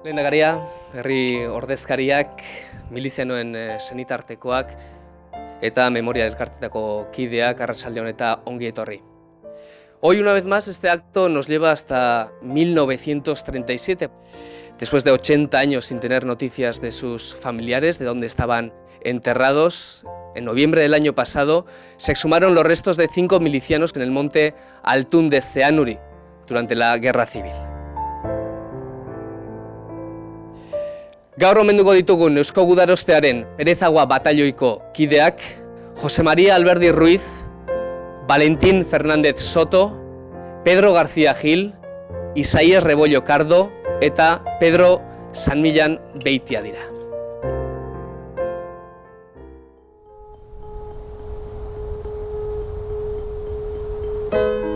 Lehendakaria, herri ordezkariak, milizianoen senitartekoak eta memoria elkartetako kideak, arratsalde on eta ongi etorri. Hoy, una vez más, este acto nos lleva hasta 1937. Después de 80 años sin tener noticias de sus familiares, de dónde estaban enterrados, en noviembre del año pasado se exhumaron los restos de 5 milicianos en el monte Altún de Zeanuri durante la Guerra Civil. Gaur omenduko ditugun Eusko Gudarostearen Perezagua batalloiko kideak, José María Alberdi Ruiz, Valentín Fernández Soto, Pedro García Gil, Isaías Rebollo Cardo eta Pedro San Millán Beitia dira.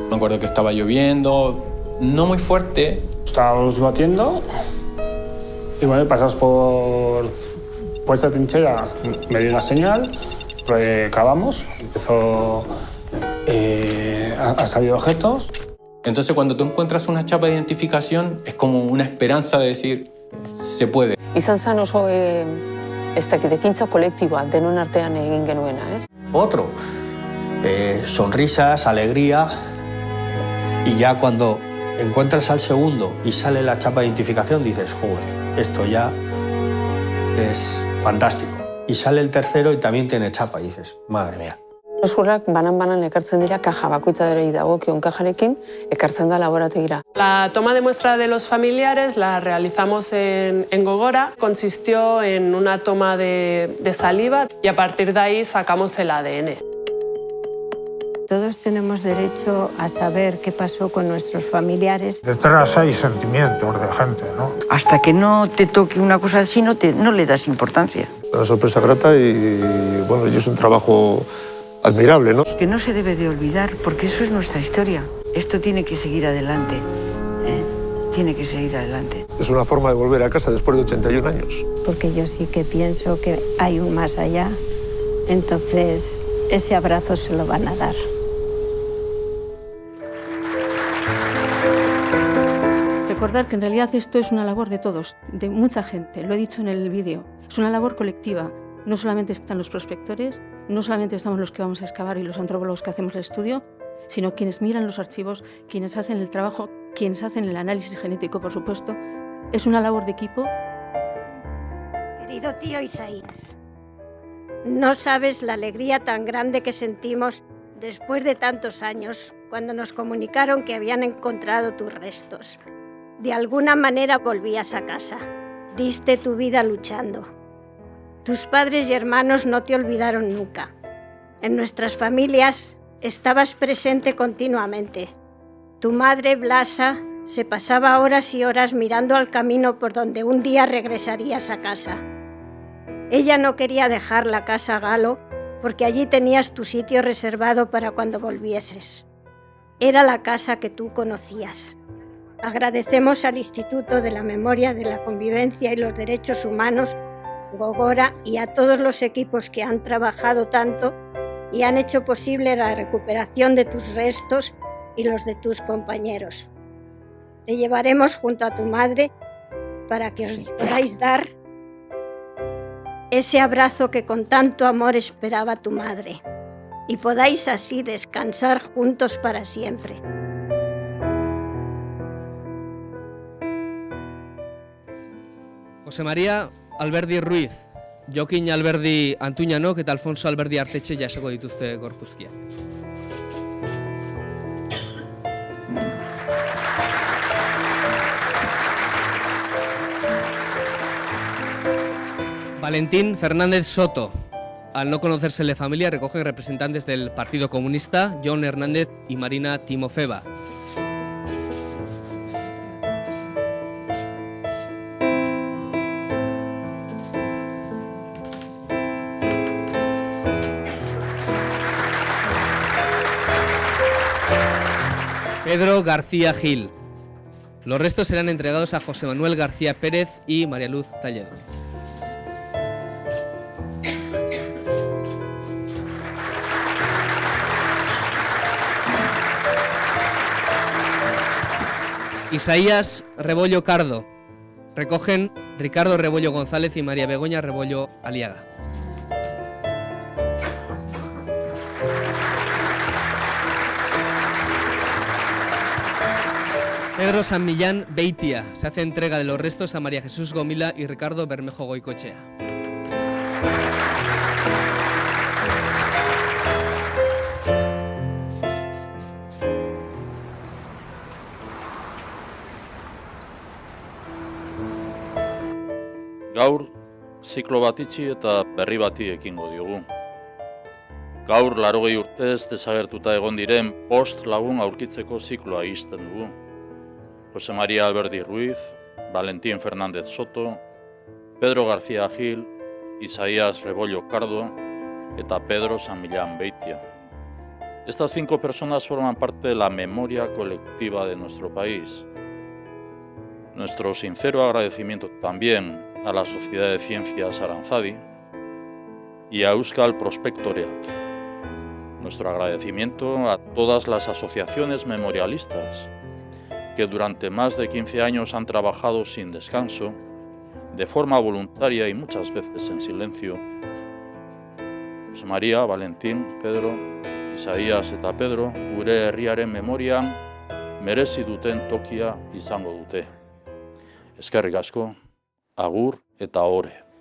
Me acuerdo que estaba lloviendo, no muy fuerte. Estábamos batiendo y bueno, pasamos por esta trinchera, me dio una señal, cavamos, empezó a salir objetos. Entonces cuando tú encuentras una chapa de identificación es como una esperanza de decir, se puede. Izan zen oso ez dakit ekintza kolektiboa denon artean egin genuena, ez? Otro, sonrisas, alegría, y ya cuando encuentras al segundo y sale la chapa de identificación dices, joder, esto ya es fantástico. Y sale el tercero y también tiene chapa y dices, madre mía. Osurrak banan ekartzen dira kaja bakoitzari dagokion kajarekin, ekartzen da laborategira. La toma de muestra de los familiares la realizamos en Gogora. Consistió en una toma de saliva y a partir de ahí sacamos el ADN. Todos tenemos derecho a saber qué pasó con nuestros familiares. Detrás hay sentimientos de gente, ¿no? Hasta que no te toque una cosa así no le das importancia. Una sorpresa grata y bueno, es un trabajo admirable, ¿no? Que no se debe de olvidar, porque eso es nuestra historia. Esto tiene que seguir adelante, tiene que seguir adelante. Es una forma de volver a casa después de 81 años. Porque yo sí que pienso que hay un más allá, entonces ese abrazo se lo van a dar. Recordar que en realidad esto es una labor de todos, de mucha gente, lo he dicho en el vídeo. Es una labor colectiva. No solamente están los prospectores, no solamente estamos los que vamos a excavar y los antropólogos que hacemos el estudio, sino quienes miran los archivos, quienes hacen el trabajo, quienes hacen el análisis genético, por supuesto. Es una labor de equipo. Querido tío Isaías, no sabes la alegría tan grande que sentimos después de tantos años cuando nos comunicaron que habían encontrado tus restos. De alguna manera volvías a casa, diste tu vida luchando. Tus padres y hermanos no te olvidaron nunca. En nuestras familias estabas presente continuamente. Tu madre, Blasa, se pasaba horas y horas mirando al camino por donde un día regresarías a casa. Ella no quería dejar la casa Galo porque allí tenías tu sitio reservado para cuando volvieses. Era la casa que tú conocías. Agradecemos al Instituto de la Memoria de la Convivencia y los Derechos Humanos, Gogora, y a todos los equipos que han trabajado tanto y han hecho posible la recuperación de tus restos y los de tus compañeros. Te llevaremos junto a tu madre para que os podáis dar ese abrazo que con tanto amor esperaba tu madre y podáis así descansar juntos para siempre. José María Alberdi Ruiz, Jokin Alberdi Antuñanok eta Alfonso Alberdi Artetxe jasoko dituzte gorpuzkia. Valentín Fernández Soto. Al no conocérsele familia, recogen representantes del Partido Comunista, John Hernández y Marina Timofeva. Pedro García Gil. Los restos serán entregados a José Manuel García Pérez y María Luz Talledo. Isaías Rebollo Cardo. recogen Ricardo Rebollo González y María Begoña Rebollo Aliaga. Pedro San Millán Beitia. Se hace entrega de los restos a María Jesús Gomila y Ricardo Bermejo Goicochea. Gaur, ziklo bat itxi eta berri bati ekingo diogu. Gaur, 80 urtez desagertuta egon diren 5 lagun aurkitzeko zikloa ixten dugu. José María Alberdi Ruiz, Valentín Fernández Soto, Pedro García Gil, Isaías Rebollo Cardo eta Pedro San Millán Beitia. Estas 5 personas forman parte de la memoria colectiva de nuestro país. Nuestro sincero agradecimiento también a la Sociedad de Ciencias Aranzadi y a Euskal Prospektoreak. Nuestro agradecimiento a todas las asociaciones memorialistas que durante más de 15 años han trabajado sin descanso, de forma voluntaria y muchas veces en silencio. José María, Valentín, Pedro, Isaías eta Pedro, gure herriaren memorian merezi duten tokia izango dute. Eskerrik asko, agur eta ore.